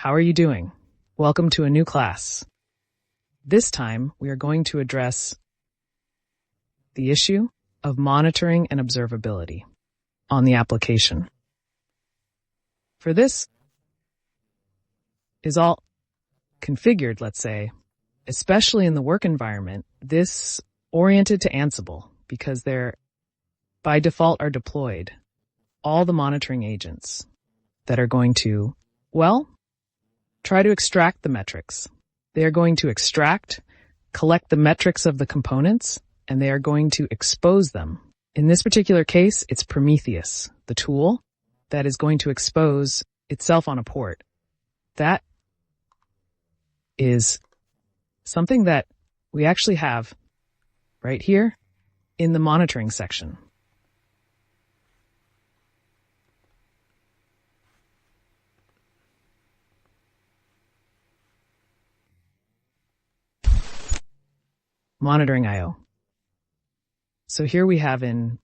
How are you doing? Welcome to a new class. This time, we are going to address the issue of monitoring and observability on the application. For this is all configured, let's say, especially in the work environment, this oriented to Ansible because they're by default are deployed all the monitoring agents that are going to, try to extract the metrics. They are going to collect the metrics of the components, and they are going to expose them. In this particular case, it's Prometheus, the tool that is going to expose itself on a port. That is something that we actually have right here in the monitoring section. Monitoring I/O. So here we have in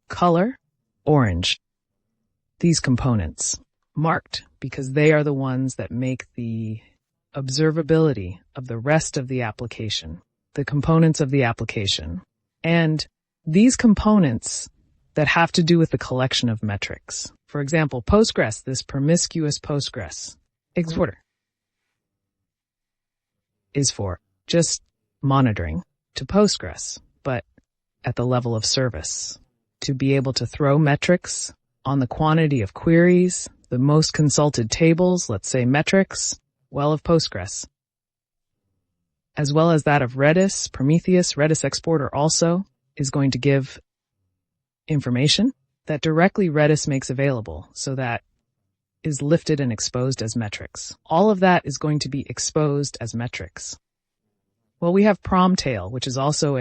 color, orange, these components marked because they are the ones that make the observability of the rest of the application, the components of the application. And these components that have to do with the collection of metrics. For example, Postgres, this promiscuous Postgres exporter is for just monitoring to Postgres, but at the level of service, to be able to throw metrics on the quantity of queries, the most consulted tables, let's say metrics, of Postgres, as well as that of Redis, Prometheus. Redis exporter also is going to give information that directly Redis makes available, so that is lifted and exposed as metrics. All of that is going to be exposed as metrics. We have Prometheus, which is also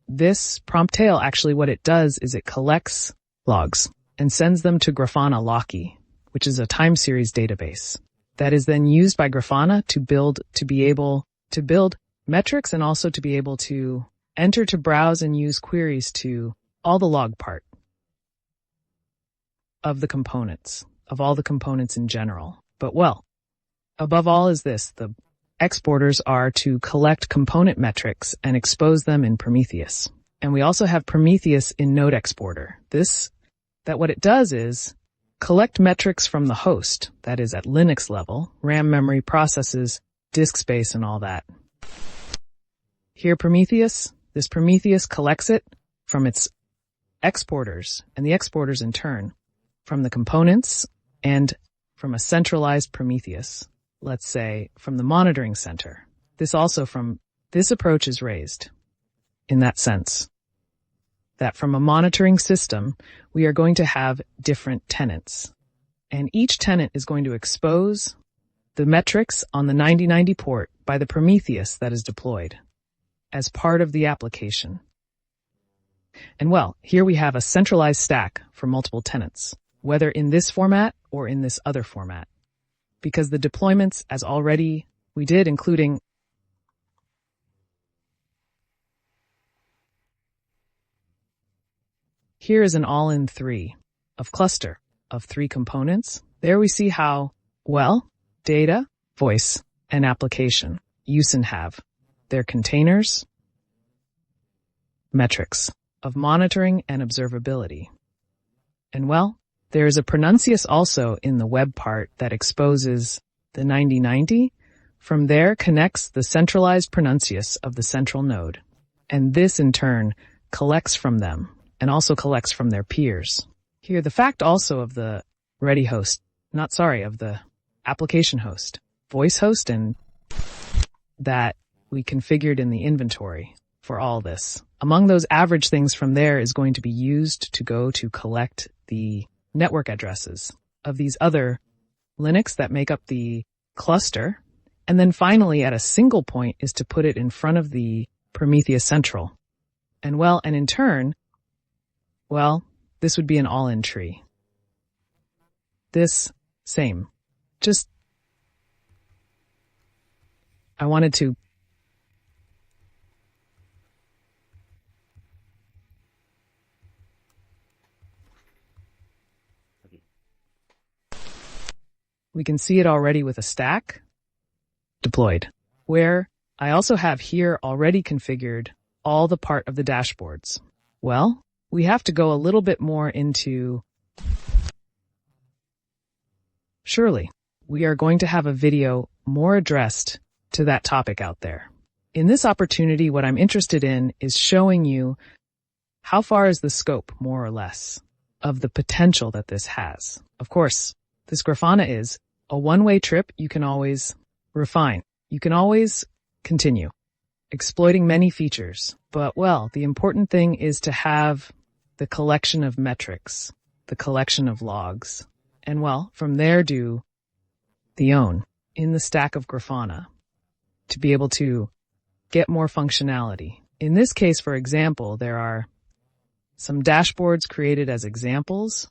this Prometheus, actually what it does is it collects logs and sends them to Grafana Locky, which is a time series database that is then used by Grafana to be able to build metrics and also to be able to enter, to browse and use queries to all the log part of the components, of all the components in general. But above all is this, the exporters are to collect component metrics and expose them in Prometheus. And we also have Prometheus in Node Exporter. What it does is collect metrics from the host, that is at Linux level, RAM memory, processes, disk space, and all that. Here this Prometheus collects it from its exporters, and the exporters in turn from the components and from a centralized Prometheus. Let's say from the monitoring center. This approach is raised in that sense that from a monitoring system, we are going to have different tenants, and each tenant is going to expose the metrics on the 9090 port by the Prometheus that is deployed as part of the application. And here we have a centralized stack for multiple tenants, whether in this format or in this other format. Because the deployments, as already we did, including here is an all-in 3 of cluster of 3 components. There we see how, data, voice, and application use and have their containers, metrics of monitoring and observability. And there is a Prometheus also in the web part that exposes the 9090. From there connects the centralized Prometheus of the central node. And this in turn collects from them and also collects from their peers. Here, the fact also of the of the application host, voice host, and that we configured in the inventory for all this. Among those average things from there is going to be used to go to collect the network addresses of these other Linux that make up the cluster. And then finally, at a single point, is to put it in front of the Prometheus Central. And in turn, this would be an all-in tree. This same. I wanted to We can see it already with a stack deployed, where I also have here already configured all the part of the dashboards. Well, we have to go a little bit more into. Surely, we are going to have a video more addressed to that topic out there. In this opportunity, what I'm interested in is showing you how far is the scope, more or less, of the potential that this has. Of course, this Grafana is a one-way trip. You can always refine. You can always continue exploiting many features. But, well, the important thing is to have the collection of metrics, the collection of logs, and, well, from there do the own in the stack of Grafana to be able to get more functionality. In this case, for example, there are some dashboards created as examples.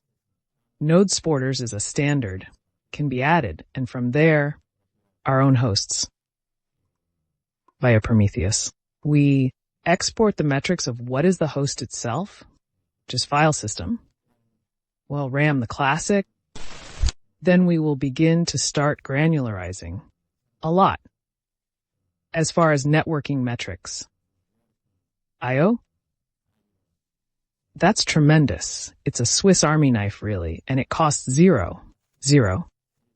Node sporters is a standard, can be added, and from there, our own hosts via Prometheus. We export the metrics of what is the host itself, just file system. Well, RAM the classic. Then we will begin to start granularizing a lot as far as networking metrics. I/O? That's tremendous. It's a Swiss Army knife, really, and it costs zero.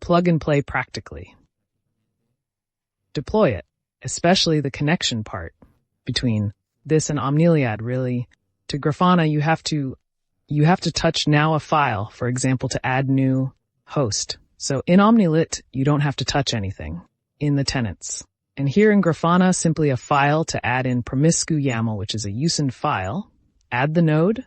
Plug and play practically. Deploy it, especially the connection part between this and Omniliad, really. To Grafana, you have to touch now a file, for example, to add new host. So in Omnilit, you don't have to touch anything in the tenants. And here in Grafana, simply a file to add in promiscu YAML, which is a USIN file. Add the node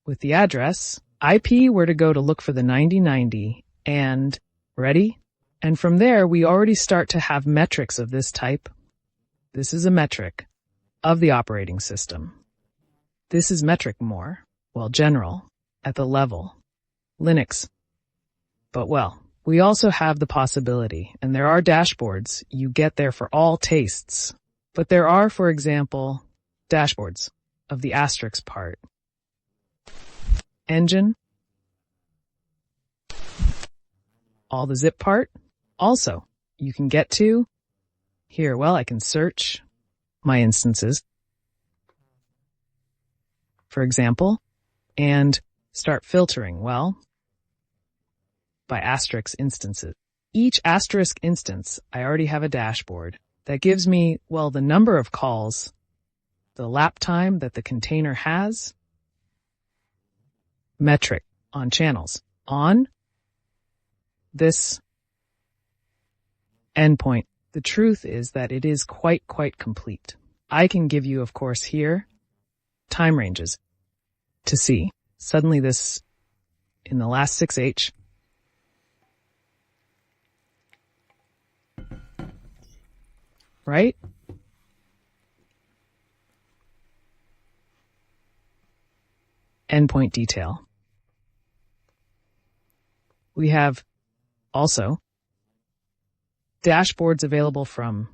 with the address, IP, where to go to look for the 9090, and ready. And from there, we already start to have metrics of this type. This is a metric of the operating system. This is metric more, well, general, at the level, Linux. But, well, we also have the possibility, and there are dashboards you get there for all tastes. But there are, for example, dashboards of the asterisk part. Engine. All the zip part. Also, you can get to here. Well, I can search my instances, for example, and start filtering, well, by asterisk instances. Each asterisk instance, I already have a dashboard that gives me, well, the number of calls, the lap time that the container has, metric on channels, on this endpoint. The truth is that it is quite complete. I can give you, of course, here, time ranges to see. Suddenly this, in the last 6H, right? Endpoint detail. We have also dashboards available from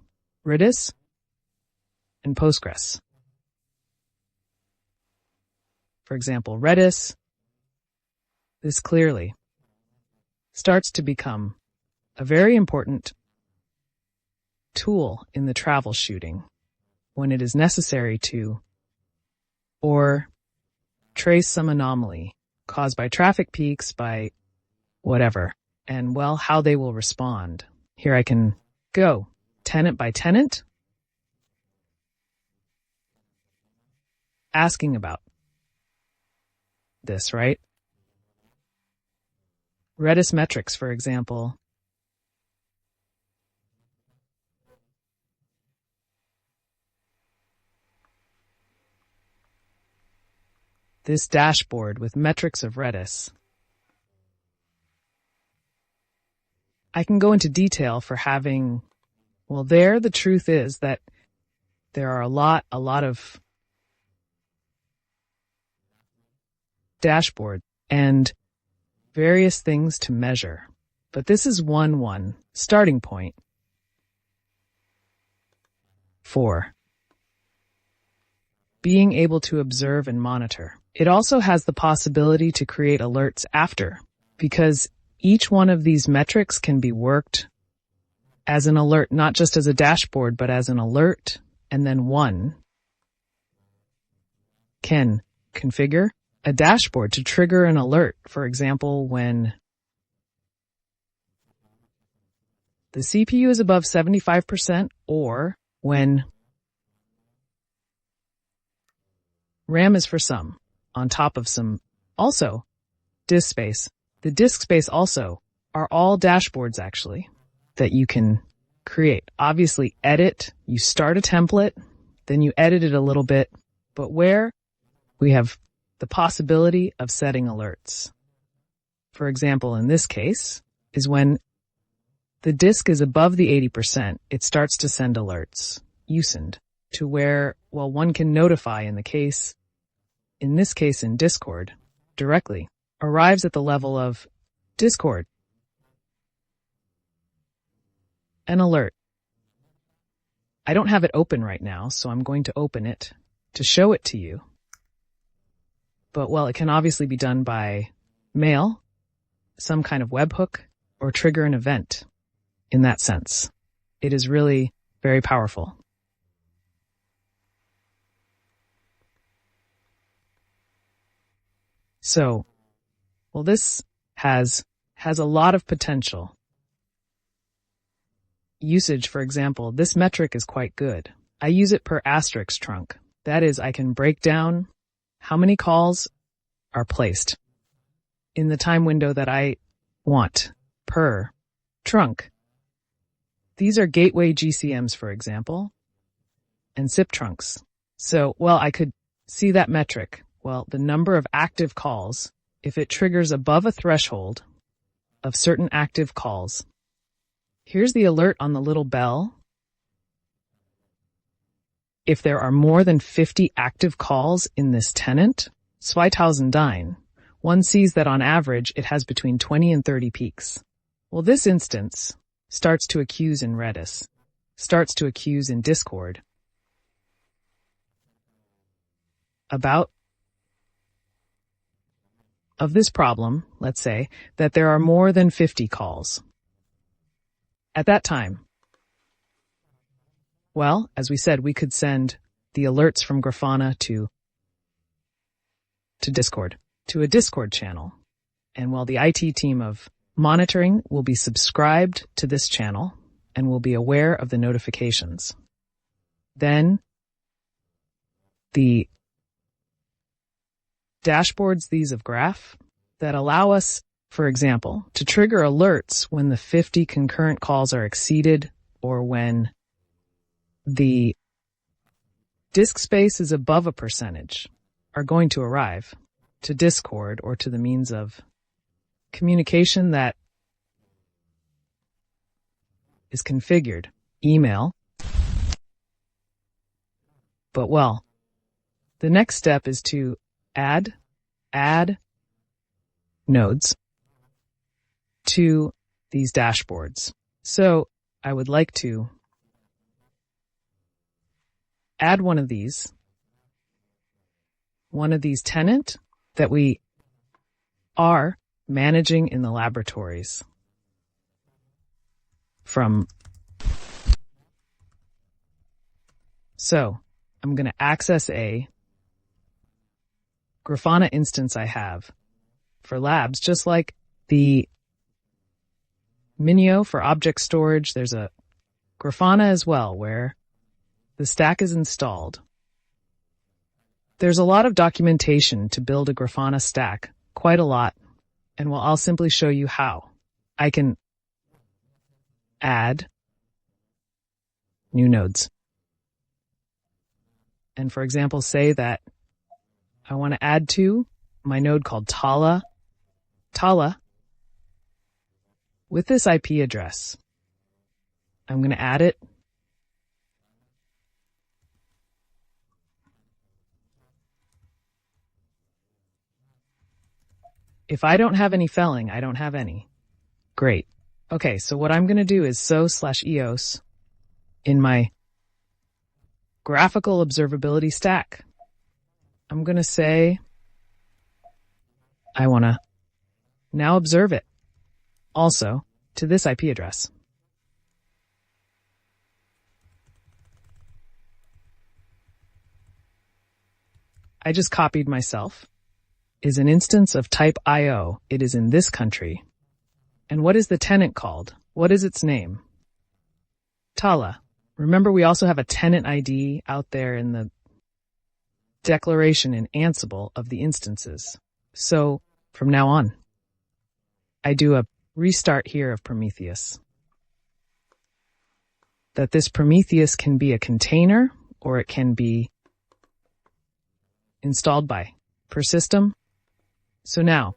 Redis and Postgres. For example, Redis, this clearly starts to become a very important tool in the troubleshooting when it is necessary to or trace some anomaly caused by traffic peaks, by whatever, and, well, how they will respond. Here I can go tenant by tenant, asking about this, right? Redis metrics, for example. This dashboard with metrics of Redis. I can go into detail for having, well, there the truth is that there are a lot of dashboards and various things to measure. But this is one starting point for being able to observe and monitor. It also has the possibility to create alerts after, because Each one of these metrics can be worked as an alert, not just as a dashboard, but as an alert, and then one can configure a dashboard to trigger an alert. For example, when the CPU is above 75%, or when RAM is for some, on top of some, also disk space. The disk space also are all dashboards actually that you can create. Obviously edit, you start a template, then you edit it a little bit, but where we have the possibility of setting alerts. For example, in this case, is when the disk is above the 80%, it starts to send alerts, USEND, to where, well, one can notify in this case in Discord, directly, arrives at the level of Discord. An alert. I don't have it open right now, so I'm going to open it to show it to you. But, well, it can obviously be done by mail, some kind of webhook, or trigger an event. In that sense, it is really very powerful. So, well, this has a lot of potential. Usage, for example, this metric is quite good. I use it per asterisk trunk. That is, I can break down how many calls are placed in the time window that I want per trunk. These are gateway GCMs, for example, and SIP trunks. So, well, I could see that metric. Well, the number of active calls, if it triggers above a threshold of certain active calls. Here's the alert on the little bell. If there are more than 50 active calls in this tenant, 2009, one sees that on average it has between 20 and 30 peaks. Well, this instance starts to accuse in Redis, starts to accuse in Discord about of this problem, let's say, that there are more than 50 calls. At that time, well, as we said, we could send the alerts from Grafana to Discord, to a Discord channel. And while the IT team of monitoring will be subscribed to this channel and will be aware of the notifications. Then the dashboards, these of Graph, that allow us, for example, to trigger alerts when the 50 concurrent calls are exceeded or when the disk space is above a percentage, are going to arrive to Discord or to the means of communication that is configured, email. But well, the next step is to add nodes to these dashboards. So I would like to add one of these tenant that we are managing in the laboratories So I'm going to access a Grafana instance I have for labs, just like the Minio for object storage. There's a Grafana as well where the stack is installed. There's a lot of documentation to build a Grafana stack, quite a lot. And well, I'll simply show you how. I can add new nodes. And for example, say that I want to add to my node called Tala with this IP address. I'm going to add it. If I don't have any felling, I don't have any. Great. Okay, so what I'm going to do is so/eos in my graphical observability stack. I'm going to say I want to now observe it. also to this IP address. I just copied myself. Is an instance of type IO. It is in this country. And what is the tenant called? What is its name? Tala. Remember, we also have a tenant ID out there in the declaration in Ansible of the instances. So from now on, I do a restart here of Prometheus. That this Prometheus can be a container or it can be installed by persystem. So now,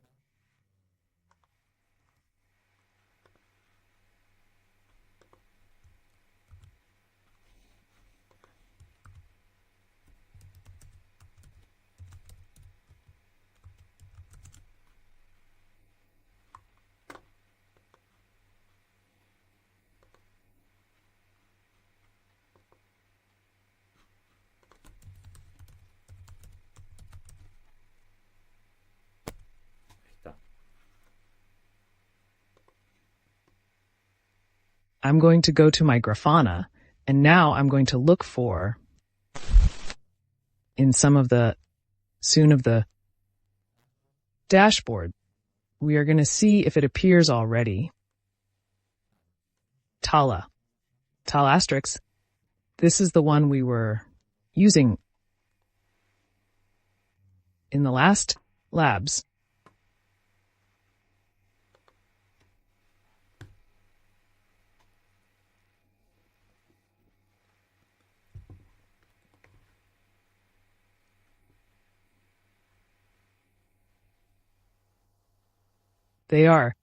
I'm going to go to my Grafana, and now I'm going to look for, in some of the dashboard, we are going to see if it appears already. Tala asterisk. This is the one we were using in the last labs. They are.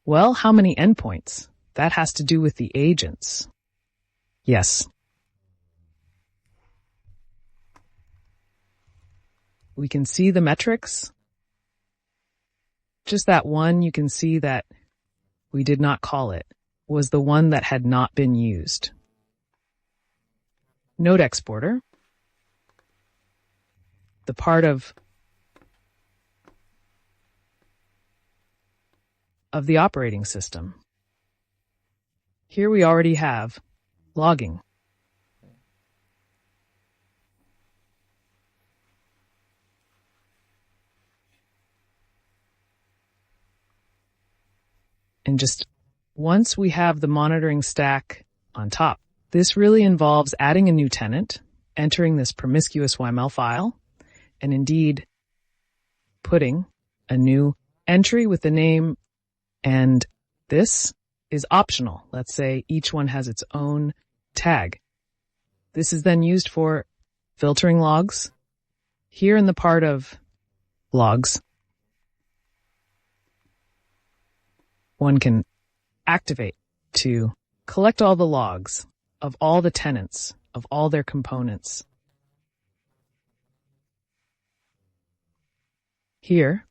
Well, how many endpoints? That has to do with the agents. Yes. We can see the metrics. Just that one, you can see that we did not call it, was the one that had not been used. Node exporter. The part of the operating system. Here we already have logging. And just once we have the monitoring stack on top, this really involves adding a new tenant, entering this promiscuous YML file, and indeed putting a new entry with the name. And this is optional. Let's say each one has its own tag. This is then used for filtering logs. Here in the part of logs, one can activate to collect all the logs of all the tenants, of all their components. Here,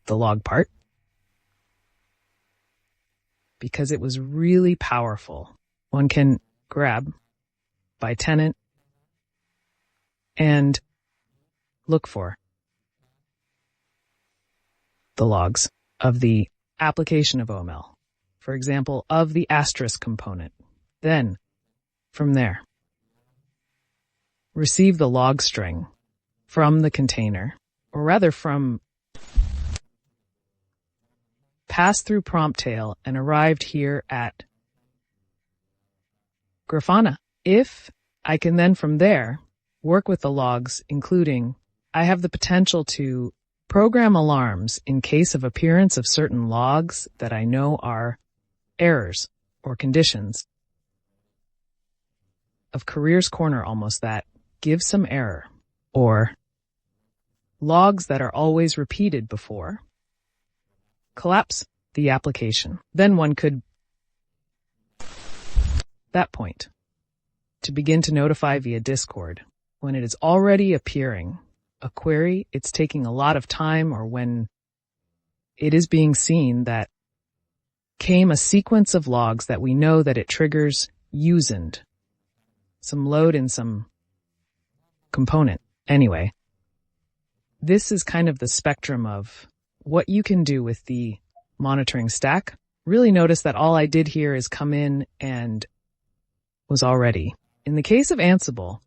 the log part, because it was really powerful. One can grab by tenant and look for the logs of the application of OML, for example, of the asterisk component. Then, from there, receive the log string from the container, or rather from pass through prompt tail and arrived here at Grafana. If I can then from there work with the logs, including I have the potential to program alarms in case of appearance of certain logs that I know are errors or conditions of Careers Corner almost that give some error, or logs that are always repeated before. Collapse the application. Then one could, that point, to begin to notify via Discord when it is already appearing a query, it's taking a lot of time, or when it is being seen that came a sequence of logs that we know that it triggers usend, some load in some component. Anyway, this is kind of the spectrum of what you can do with the monitoring stack. Really notice that all I did here is come in and was already. In the case of Ansible,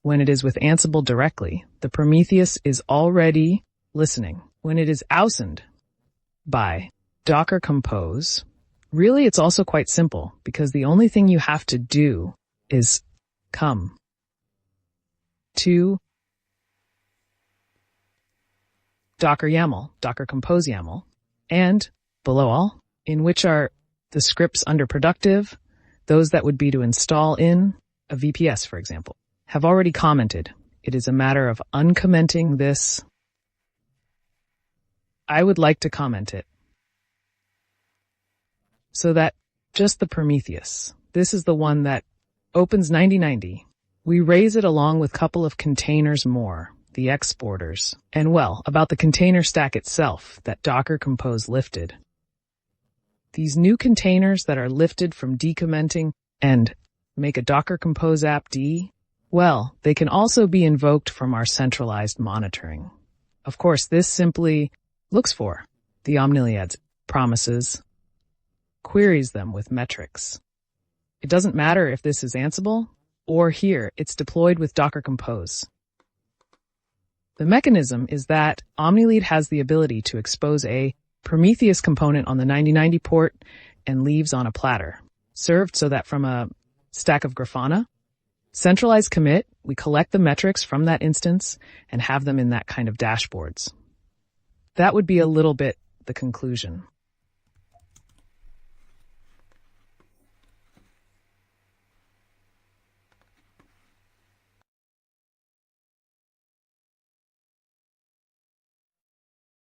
when it is with Ansible directly, the Prometheus is already listening. When it is ausened by Docker Compose, really it's also quite simple, because the only thing you have to do is come to Docker YAML, Docker Compose YAML, and below all, in which are the scripts under productive, those that would be to install in a VPS, for example, have already commented. It is a matter of uncommenting this. I would like to comment it so that just the Prometheus, this is the one that opens 9090. We raise it along with a couple of containers more, the exporters, and well, about the container stack itself that Docker Compose lifted. These new containers that are lifted from decommenting and make a Docker Compose app D, well, they can also be invoked from our centralized monitoring. Of course, this simply looks for the Omniliad's promises, queries them with metrics. It doesn't matter if this is Ansible or here, it's deployed with Docker Compose. The mechanism is that Omniliad has the ability to expose a Prometheus component on the 9090 port and leaves on a platter, served so that from a stack of Grafana, centralized commit, we collect the metrics from that instance and have them in that kind of dashboards. That would be a little bit the conclusion.